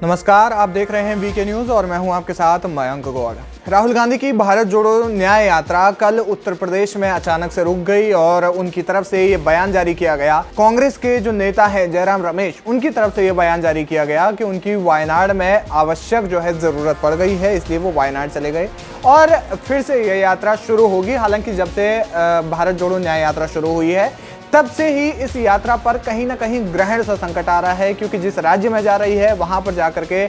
नमस्कार, आप देख रहे हैं वीके न्यूज और मैं हूं आपके साथ मयंक गौड़। राहुल गांधी की भारत जोड़ो न्याय यात्रा कल उत्तर प्रदेश में अचानक से रुक गई और उनकी तरफ से ये बयान जारी किया गया। कांग्रेस के जो नेता हैं जयराम रमेश, उनकी तरफ से ये बयान जारी किया गया कि उनकी वायनाड में आवश्यक जो है जरूरत पड़ गई है, इसलिए वो वायनाड चले गए और फिर से ये यात्रा शुरू होगी। हालांकि जब से भारत जोड़ो न्याय यात्रा शुरू हुई है तब से ही इस यात्रा पर कहीं ना कहीं ग्रहण सा संकट आ रहा है, क्योंकि जिस राज्य में जा रही है वहां पर जाकर के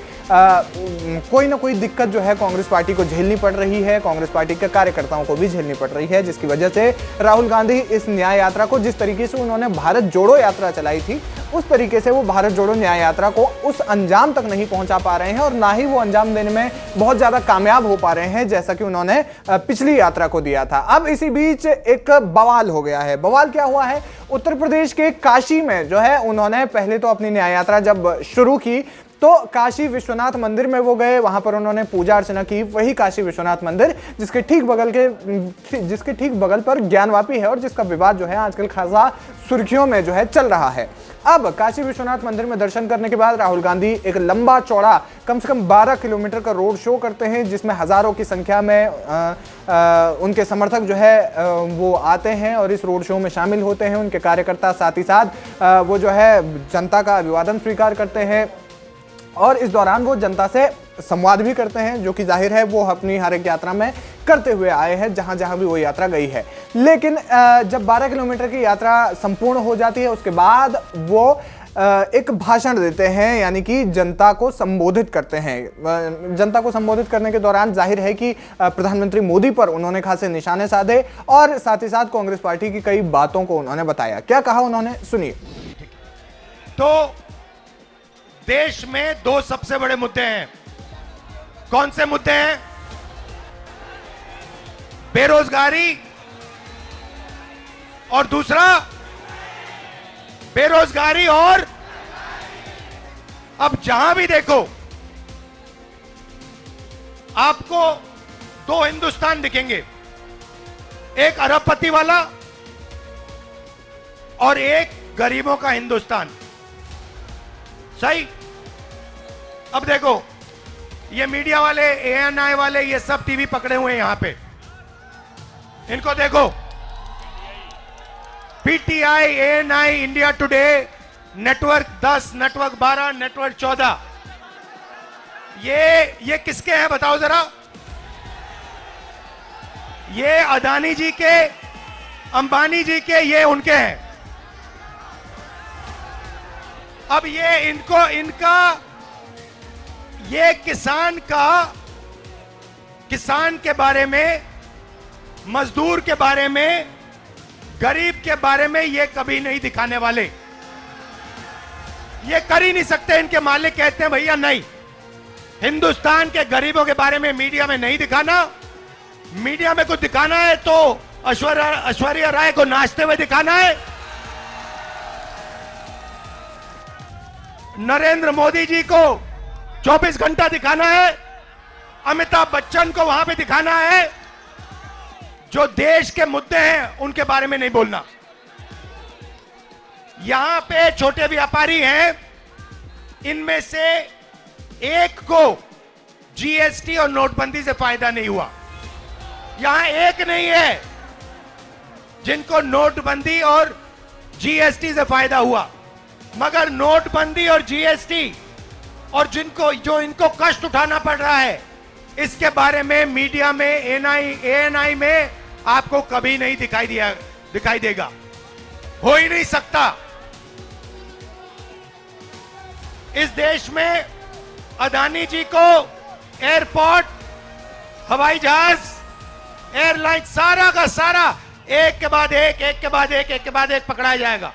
कोई ना कोई दिक्कत जो है कांग्रेस पार्टी को झेलनी पड़ रही है, कांग्रेस पार्टी के कार्यकर्ताओं को भी झेलनी पड़ रही है, जिसकी वजह से राहुल गांधी इस न्याय यात्रा को, जिस तरीके से उन्होंने भारत जोड़ो यात्रा चलाई थी उस तरीके से वो भारत जोड़ो न्याय यात्रा को उस अंजाम तक नहीं पहुंचा पा रहे हैं और ना ही वो अंजाम देने में बहुत ज्यादा कामयाब हो पा रहे हैं जैसा कि उन्होंने पिछली यात्रा को दिया था। अब इसी बीच एक बवाल हो गया है। बवाल क्या हुआ है? उत्तर प्रदेश के काशी में जो है उन्होंने पहले तो अपनी न्याय यात्रा जब शुरू की तो काशी विश्वनाथ मंदिर में वो गए, वहां पर उन्होंने पूजा अर्चना की। वही काशी विश्वनाथ मंदिर जिसके ठीक बगल पर ज्ञानवापी है और जिसका विवाद जो है आजकल खासा सुर्खियों में जो है चल रहा है। अब काशी विश्वनाथ मंदिर में दर्शन करने के बाद राहुल गांधी एक लंबा चौड़ा कम से कम 12 किलोमीटर का रोड शो करते हैं, जिसमें हजारों की संख्या में उनके समर्थक जो है वो आते हैं और इस रोड शो में शामिल होते हैं। उनके कार्यकर्ता साथ ही साथ वो जो है जनता का अभिवादन स्वीकार करते हैं और इस दौरान वो जनता से संवाद भी करते हैं, जो कि जाहिर है वो अपनी हर एक यात्रा में करते हुए आए हैं जहां जहां भी वो यात्रा गई है। लेकिन जब 12 किलोमीटर की यात्रा संपूर्ण हो जाती है उसके बाद वो एक भाषण देते हैं, यानी कि जनता को संबोधित करते हैं। जनता को संबोधित करने के दौरान जाहिर है कि प्रधानमंत्री मोदी पर उन्होंने खासे निशाने साधे और साथ ही साथ कांग्रेस पार्टी की कई बातों को उन्होंने बताया। क्या कहा उन्होंने, सुनिए। तो देश में दो सबसे बड़े मुद्दे हैं। कौन से मुद्दे हैं? बेरोजगारी और दूसरा बेरोजगारी और अब जहां भी देखो आपको दो हिंदुस्तान दिखेंगे, एक अरबपति वाला और एक गरीबों का हिंदुस्तान। सही? अब देखो ये मीडिया वाले, एएनआई वाले, ये सब टीवी पकड़े हुए हैं यहां पे, इनको देखो। PTI, ANI, India today, network 10, network 12, network 14, ये किसके हैं बताओ जरा? ये अदानी जी के, अंबानी जी के, ये उनके हैं। अब ये इनका ये किसान के बारे में, मजदूर के बारे में, गरीब के बारे में ये कभी नहीं दिखाने वाले। ये कर ही नहीं सकते। इनके मालिक कहते हैं भैया नहीं, हिंदुस्तान के गरीबों के बारे में मीडिया में नहीं दिखाना। मीडिया में कुछ दिखाना है तो ऐश्वर्या राय को नाचते हुए दिखाना है, नरेंद्र मोदी जी को 24 घंटा दिखाना है, अमिताभ बच्चन को वहां पे दिखाना है। जो देश के मुद्दे हैं उनके बारे में नहीं बोलना। यहां पे छोटे व्यापारी हैं, इनमें से एक को जीएसटी और नोटबंदी से फायदा नहीं हुआ। यहां एक नहीं है जिनको नोटबंदी और जीएसटी से फायदा हुआ, मगर नोटबंदी और जीएसटी और जो इनको कष्ट उठाना पड़ रहा है, इसके बारे में मीडिया में, एएनआई में आपको कभी नहीं दिखाई देगा। हो ही नहीं सकता। इस देश में अदानी जी को एयरपोर्ट, हवाई जहाज, एयरलाइन, सारा का सारा एक के बाद एक पकड़ाया जाएगा।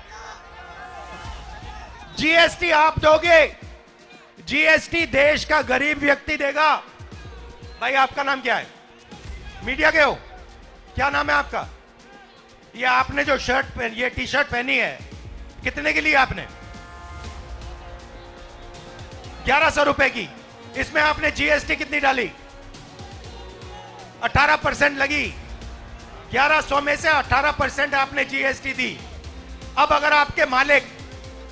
जीएसटी आप दोगे, जीएसटी देश का गरीब व्यक्ति देगा। भाई आपका नाम क्या है? मीडिया के हो? क्या नाम है आपका? ये आपने जो ये टी शर्ट पहनी है कितने की ली आपने? 1100 रुपए की। इसमें आपने जीएसटी कितनी डाली? 18% लगी। 1100 में से 18% आपने जीएसटी दी। अब अगर आपके मालिक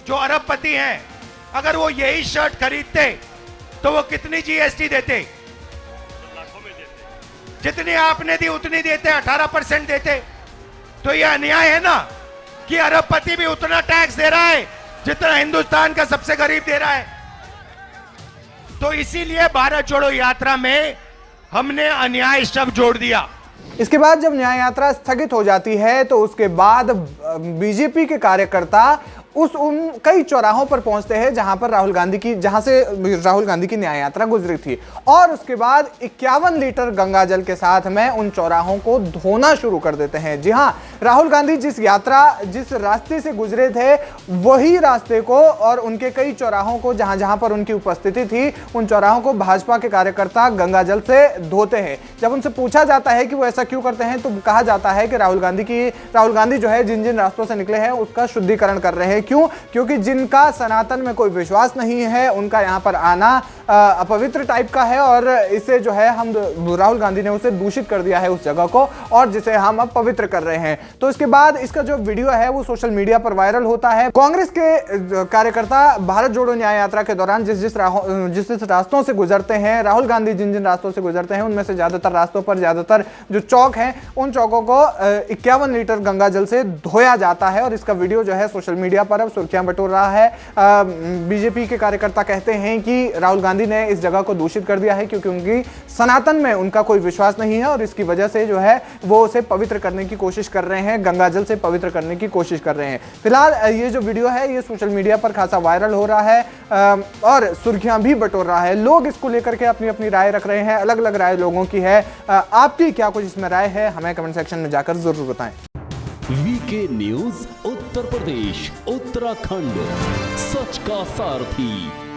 जो अरबपति हैं, अगर वो यही शर्ट खरीदते तो वो कितनी जीएसटी देते? जितनी आपने दी उतनी देते, 18% देते। तो ये अन्याय है ना कि अरबपति भी उतना टैक्स दे रहा है जितना हिंदुस्तान का सबसे गरीब दे रहा है। तो इसीलिए भारत जोड़ो यात्रा में हमने अन्याय शब्द जोड़ दिया। इसके बाद जब न्याय यात्रा स्थगित हो जाती है तो उसके बाद बीजेपी के कार्यकर्ता उन कई चौराहों पर पहुंचते हैं जहां से राहुल गांधी की न्याय यात्रा गुजरी थी, और उसके बाद 51 लीटर गंगा जल के साथ में उन चौराहों को धोना शुरू कर देते हैं। जी हां, राहुल गांधी जिस रास्ते से गुजरे थे वही रास्ते को और उनके कई चौराहों को जहां जहां पर उनकी उपस्थिति थी उन चौराहों को भाजपा के कार्यकर्ता गंगा जल से धोते हैं। जब उनसे पूछा जाता है कि वो ऐसा क्यों करते हैं तो कहा जाता है कि राहुल गांधी जो है जिन जिन रास्तों से निकले हैं उसका शुद्धिकरण कर रहे हैं। क्यों? क्योंकि जिनका सनातन में कोई विश्वास नहीं है उनका यहां पर आना अपवित्र टाइप का है, और इसे जो है राहुल गांधी ने उसे दूषित कर दिया है उस जगह को, और जिसे हम अब पवित्र कर रहे हैं। तो इसके बाद इसका जो वीडियो है वो सोशल मीडिया पर वायरल होता है। कांग्रेस के कार्यकर्ता भारत जोड़ो न्याय यात्रा के दौरान जिस रास्तों से गुजरते हैं, राहुल गांधी जिन जिन रास्तों से गुजरते हैं उनमें से ज्यादातर रास्तों पर ज्यादातर जो चौक हैं उन चौकों को 51 लीटर गंगा जल से धोया जाता है, और इसका वीडियो जो है सोशल मीडिया पर अब सुर्खियां बटोर रहा है। बीजेपी के कार्यकर्ता कहते हैं कि राहुल गांधी ने इस जगह को दूषित कर दिया है क्योंकि उनकी सनातन में उनका कोई विश्वास नहीं है, और इसकी वजह से जो है वो उसे पवित्र करने की कोशिश कर रहे हैं, गंगा जल से पवित्र करने की कोशिश कर रहे हैं। फिलहाल ये जो वीडियो है ये सोशल मीडिया पर खासा वायरल हो रहा है और सुर्खियां भी बटोर रहा है। लोग इसको लेकर के अपनी अपनी राय रख रहे हैं, अलग अलग राय लोगों की है। आपकी क्या कुछ इसमें राय है हमें कमेंट सेक्शन में जाकर जरूर बताएं। वीके न्यूज उत्तर प्रदेश उत्तराखंड, सच का सारथी।